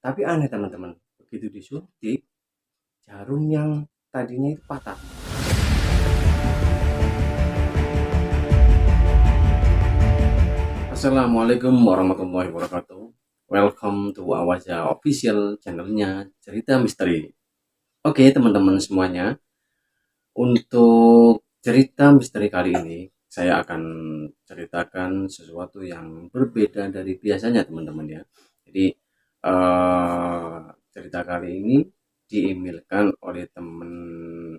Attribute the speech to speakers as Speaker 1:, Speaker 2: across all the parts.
Speaker 1: Tapi aneh teman-teman, begitu disuntik, jarum yang tadinya itu patah. Assalamualaikum warahmatullahi wabarakatuh. Welcome to Awaja official channelnya Cerita Misteri. Oke teman-teman semuanya, untuk cerita misteri kali ini saya akan ceritakan sesuatu yang berbeda dari biasanya teman-teman ya. Jadi cerita kali ini diemailkan oleh teman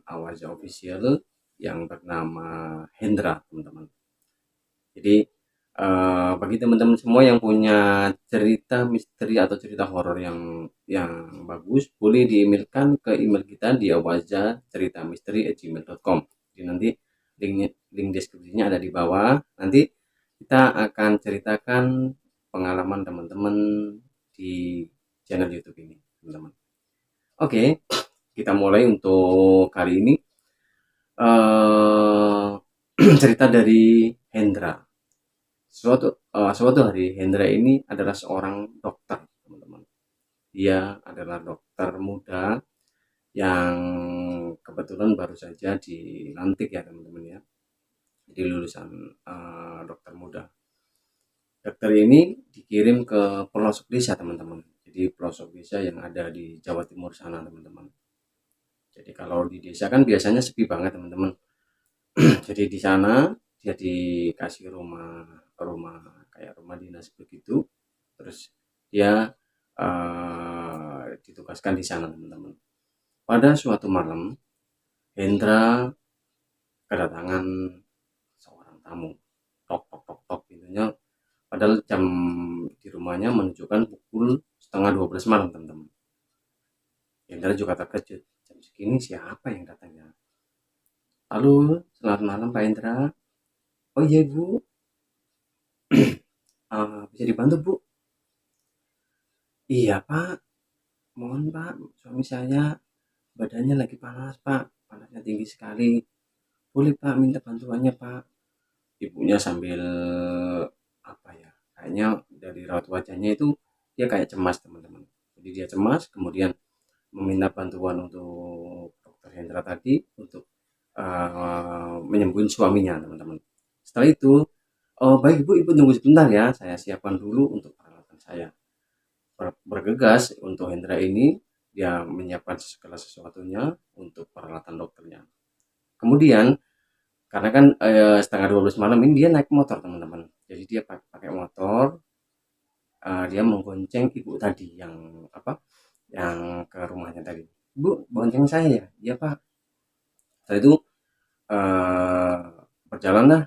Speaker 1: Awaja official yang bernama Hendra teman-teman. Jadi bagi teman-teman semua yang punya cerita misteri atau cerita horor yang bagus, boleh diemailkan ke email kita di awaja-cerita-misteri@gmail.com. Jadi nanti link deskripsinya ada di bawah. Nanti kita akan ceritakan pengalaman teman-teman di channel YouTube ini, teman-teman. Oke, kita mulai untuk kali ini. Cerita dari Hendra. Suatu hari Hendra ini adalah seorang dokter, teman-teman. Dia adalah dokter muda yang kebetulan baru saja dilantik ya teman-teman ya. Jadi lulusan dokter muda. Dokter ini dikirim ke pelosok desa teman-teman. Jadi pelosok desa yang ada di Jawa Timur sana teman-teman. Jadi kalau di desa kan biasanya sepi banget teman-teman. Jadi di sana dia dikasih rumah rumah kayak rumah dinas begitu, terus dia ditugaskan di sana teman-teman. Pada suatu malam Hendra kedatangan seorang tamu. Tok tok tok tok pintunya, padahal jam di rumahnya menunjukkan pukul setengah 12 malam teman-teman. Hendra juga terkejut, jam segini siapa yang datang ya. Halo, selamat malam Pak Hendra. Oh iya Bu, bisa dibantu Bu? Iya Pak, mohon Pak, suami saya badannya lagi panas Pak, panasnya tinggi sekali. Boleh Pak minta bantuannya Pak? Ibunya sambil apa ya, kayaknya dari raut wajahnya itu dia kayak cemas teman-teman. Jadi dia cemas, kemudian meminta bantuan untuk dokter Hendra tadi untuk menyembuhin suaminya teman-teman. Setelah itu, oh baik ibu, ibu tunggu sebentar ya, saya siapkan dulu untuk peralatan saya. Bergegas untuk Hendra ini, dia menyiapkan segala sesuatunya untuk peralatan dokternya. Kemudian karena kan setengah 12 malam ini dia naik motor teman-teman. Jadi dia pakai motor, dia menggonceng ibu tadi yang apa, yang ke rumahnya tadi. Bu, bonceng saya ya? Iya pak. Setelah itu uh, berjalanlah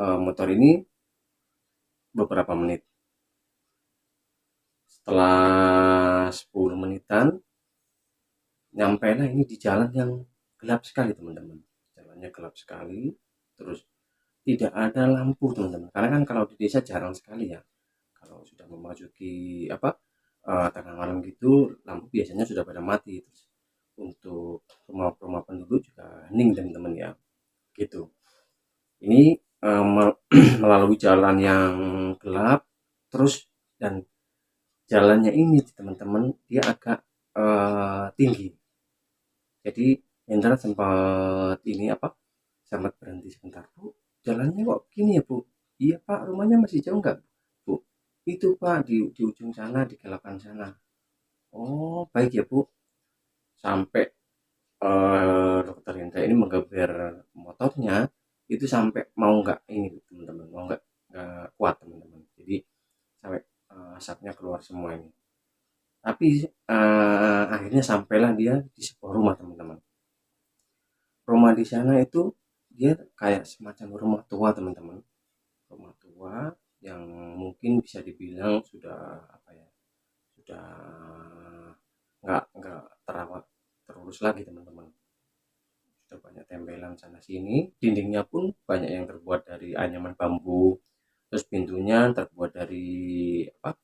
Speaker 1: motor ini beberapa menit. Setelah 10 menitan, nyampe lah ini di jalan yang gelap sekali teman-teman. Jalannya gelap sekali, terus tidak ada lampu teman-teman. Karena kan kalau di desa jarang sekali ya. Kalau sudah memasuki apa tengah malam gitu, lampu biasanya sudah pada mati. Terus untuk rumah-rumah penduduk juga hening teman-teman ya. Gitu. Ini melalui jalan yang gelap, terus dan jalannya ini teman-teman dia agak tinggi. Jadi Hendra sempat ini apa? Sempat berhenti sebentar, Bu. Jalannya kok gini ya, Bu? Iya, Pak. Rumahnya masih jauh nggak, Bu? Itu, Pak, di ujung sana, di kelokan sana. Oh, baik ya, Bu. Sampai dokter Hendra ini menggeber motornya itu sampai mau nggak ini teman-teman, mau nggak kuat teman-teman. Jadi sampai asapnya keluar semua ini. Tapi akhirnya sampailah dia di sebuah rumah teman-teman. Rumah di sana itu dia kayak semacam rumah tua teman-teman, rumah tua yang mungkin bisa dibilang sudah apa ya, sudah nggak terawat terurus lagi teman-teman. Sudah banyak tempelan sana sini, dindingnya pun banyak yang terbuat dari anyaman bambu, terus pintunya terbuat dari apa,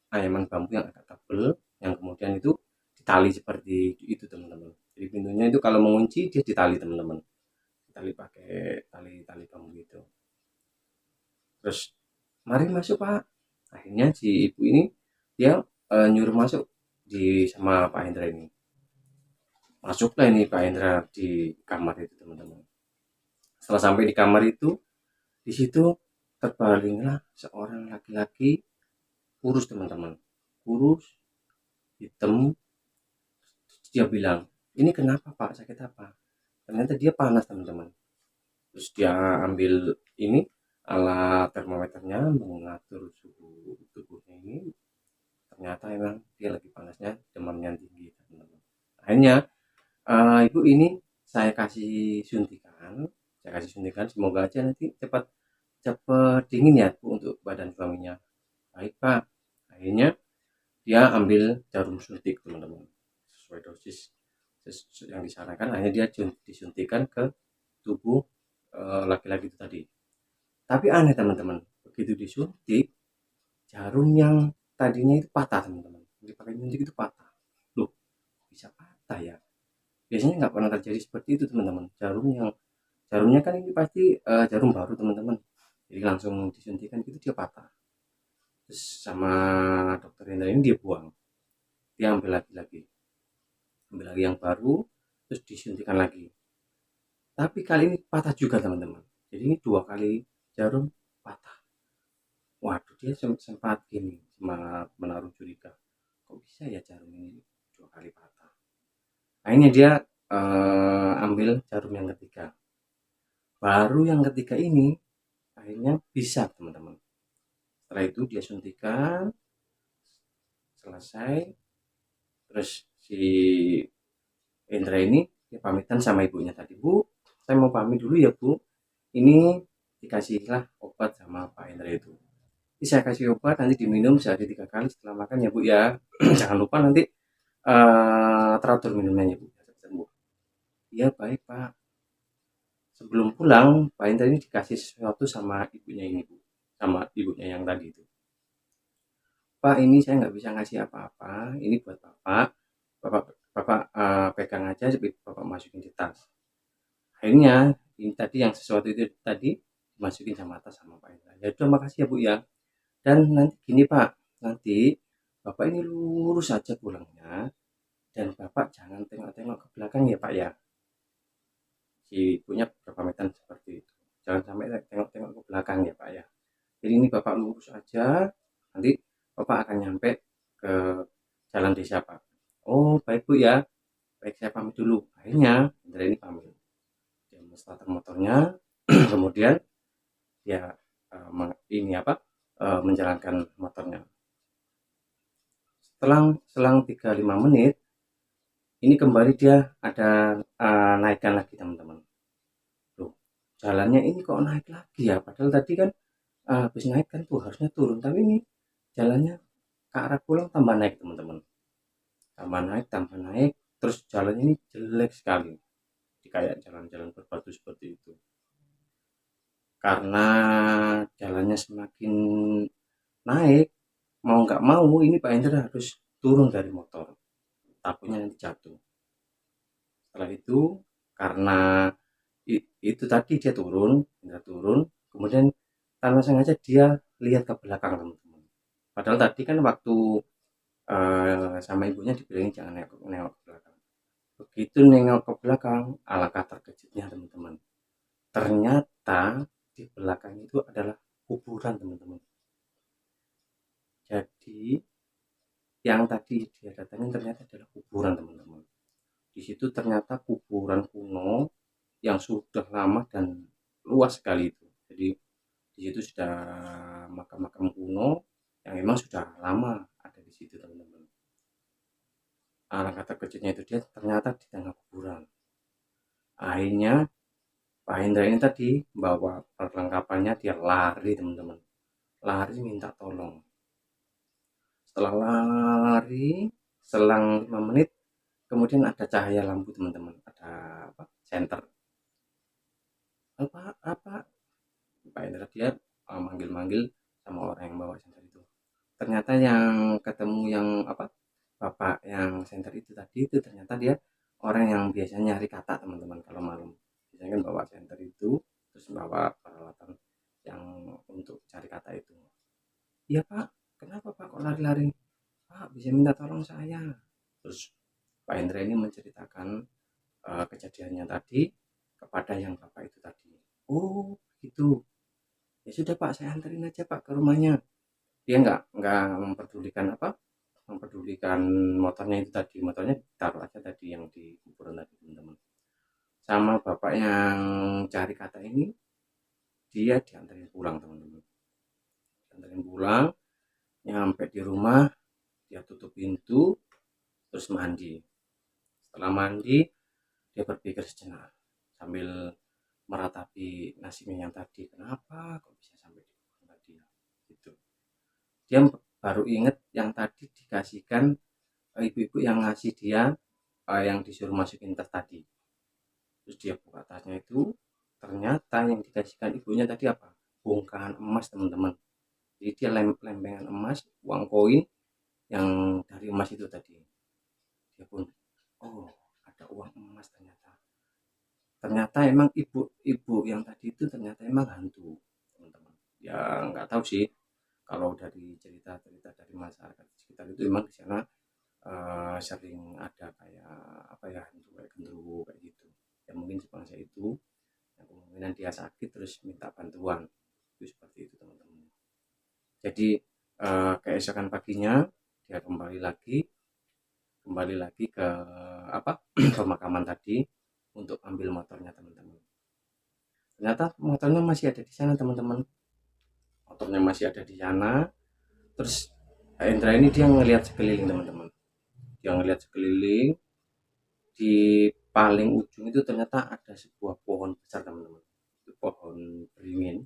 Speaker 1: anyaman bambu yang agak tebal, yang kemudian itu ditali seperti itu teman-teman. Jadi pintunya itu kalau mengunci dia ditali teman-teman, ditali pakai tali-tali bambu itu. Terus mari masuk pak, Akhirnya si ibu ini dia nyuruh masuk sama Pak Hendra ini. Masuklah ini Pak Hendra di kamar itu teman-teman. Setelah sampai di kamar itu, di situ terbalinglah seorang laki-laki kurus teman-teman, kurus, hitam. Dia bilang, ini kenapa Pak, sakit apa? Ternyata dia panas teman-teman. Terus dia ambil ini alat termometernya, mengatur suhu tubuhnya ini. Ternyata emang dia lagi panasnya, demamnya tinggi teman-teman. Akhirnya ibu ini saya kasih suntikan, semoga aja nanti cepat cepat dingin ya Bu untuk badan suaminya. Baik Pak. Akhirnya dia ambil jarum suntik teman-teman, sesuai dosis yang disarankan. Akhirnya dia disuntikan ke tubuh laki-laki itu tadi. Tapi aneh teman-teman, begitu disuntik, jarum yang tadinya itu patah teman-teman, dipakai suntik itu patah. Loh, bisa patah ya? Biasanya nggak pernah terjadi seperti itu teman-teman. Jarumnya kan ini pasti jarum baru teman-teman, jadi langsung disuntikan gitu dia patah. Terus sama dokter Hendra ini dia buang, dia ambil lagi yang baru, terus disuntikan lagi. Tapi kali ini patah juga teman-teman, jadi ini 2 kali jarum patah. Waduh, dia sempat gini, sempat menaruh curiga, kok bisa ya jarum ini 2 kali patah. Akhirnya dia ambil jarum yang ketiga. Baru yang ketiga ini akhirnya bisa teman-teman. Setelah itu dia suntikan selesai, terus si Indra ini dia pamitan sama ibunya tadi, Bu saya mau pamit dulu ya Bu, ini dikasihlah obat sama Pak Indra itu. Ini saya kasih obat, nanti diminum sehari 3 kali setelah makan ya Bu ya. Jangan lupa nanti teratur minumnya ya Bu. Iya baik Pak. Sebelum pulang Pak Indra ini dikasih sesuatu sama ibunya ini Bu, sama ibunya yang tadi itu. Pak ini saya nggak bisa ngasih apa-apa, ini buat Bapak. Bapak pegang aja, Bapak masukin di tas. Akhirnya ini tadi yang sesuatu itu tadi dimasukin sama tas sama Pak Indra. Ya udah makasih ya Bu ya. Dan nanti gini Pak, nanti Bapak ini lurus saja pulangnya, dan Bapak jangan tengok-tengok ke belakang ya Pak ya. Si ibunya berpamitan seperti itu. Jangan sampai tengok-tengok ke belakang ya Pak ya. Jadi ini Bapak lurus aja, nanti Bapak akan nyampe ke jalan desa Pak. Oh baik Bu ya, baik saya pamit dulu. Akhirnya Indra ini pamit. Dia starter motornya, kemudian dia menjalankan motornya. Selang 3-5 menit, ini kembali dia ada naikkan lagi teman-teman. Loh, jalannya ini kok naik lagi ya? Padahal tadi kan habis naik kan tuh harusnya turun, tapi ini jalannya ke arah pulang tambah naik teman-teman. Tambah naik, terus jalannya ini jelek sekali. Kayak jalan-jalan berbatu seperti itu. Karena jalannya semakin naik, mau nggak mau ini Pak Hendra harus turun dari motor, takutnya nanti jatuh. Setelah itu karena itu tadi dia turun, kemudian tanpa sengaja dia lihat ke belakang teman-teman. Padahal tadi kan waktu sama ibunya dibilangin jangan nengok ke belakang. Begitu nengok ke belakang, alangkah terkejutnya teman-teman. Ternyata di belakang itu adalah kuburan teman-teman. Jadi yang tadi dia datangin ternyata adalah kuburan teman-teman. Di situ ternyata kuburan kuno yang sudah lama dan luas sekali itu. Jadi di situ sudah makam-makam kuno yang memang sudah lama ada di situ teman-teman. Alangkah terkejutnya itu dia ternyata di tengah kuburan. Akhirnya Pak Hendra ini tadi bawa perlengkapannya, dia lari teman-teman, lari minta tolong. Setelah lari selang 5 menit kemudian ada cahaya lampu teman-teman, ada senter. Apa Pak Hendra dia manggil-manggil sama orang yang bawa senter itu. Ternyata yang ketemu yang bapak yang senter itu tadi itu ternyata dia orang yang biasanya nyari kata teman-teman kalau malam. Biasanya kan bawa senter itu, terus bawa peralatan yang untuk cari kata itu. Iya Pak, "Kenapa Pak kok lari-lari?" "Pak, bisa minta tolong saya." Terus Pak Hendra ini menceritakan kejadiannya tadi kepada yang bapak itu tadi. "Oh gitu, ya sudah Pak, saya anterin aja Pak ke rumahnya." Dia nggak memperdulikan memperdulikan motornya itu tadi, motornya taruh aja tadi yang di kuburan tadi teman-teman. Sama bapak yang cari kata ini, dia dianterin pulang teman-teman, dianterin pulang, nyampe di rumah dia tutup pintu, terus mandi. Setelah mandi dia berpikir sejenak sambil meratapi nasibnya yang tadi, kenapa kok bisa sampai di kuburan tadi ya, gitu. Dia baru inget yang tadi dikasihkan ibu-ibu yang ngasih dia yang disuruh masukin tas tadi. Terus dia buka tasnya itu, ternyata yang dikasihkan ibunya tadi apa? Bongkahan emas teman-teman. Jadi dia lempengan emas, uang koin yang dari emas itu tadi. Dia pun, oh ada uang emas ternyata. Ternyata emang ibu-ibu yang tadi itu ternyata emang hantu teman-teman. Ya nggak tahu sih, kalau dari cerita-cerita dari masyarakat sekitar itu emang di sana sering ada kayak apa ya, hantu kayak genderuwo kayak gitu. Ya mungkin sebangsa itu, yang kemungkinan dia sakit terus minta bantuan, itu seperti itu teman-teman. Jadi keesokan paginya dia kembali lagi ke pemakaman tadi untuk ambil motornya teman-teman. Ternyata motornya masih ada di sana teman-teman, motornya masih ada di sana. Terus Hendra ini dia ngelihat sekeliling teman-teman, dia ngelihat sekeliling. Di paling ujung itu ternyata ada sebuah pohon besar teman-teman, itu pohon beringin,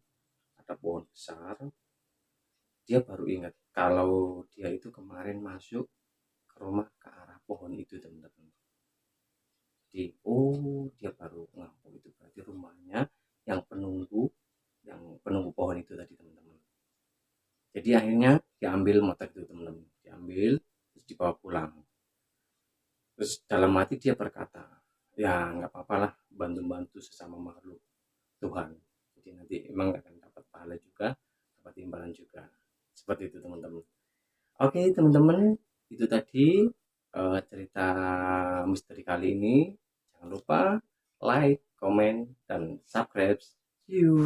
Speaker 1: ada pohon besar. Dia baru ingat kalau dia itu kemarin masuk ke rumah ke arah pohon itu teman-teman. Jadi dia baru ngaku itu berarti rumahnya yang penunggu pohon itu tadi teman-teman. Jadi akhirnya diambil motor itu teman-teman, diambil terus dibawa pulang. Terus dalam hati dia berkata, ya nggak apa-apa lah, bantu-bantu sesama makhluk Tuhan. Jadi nanti emang akan dapat pahala juga, dapat imbalan juga. Seperti itu teman-teman. Oke teman-teman, itu tadi cerita misteri kali ini. Jangan lupa like, comment, dan subscribe. See you.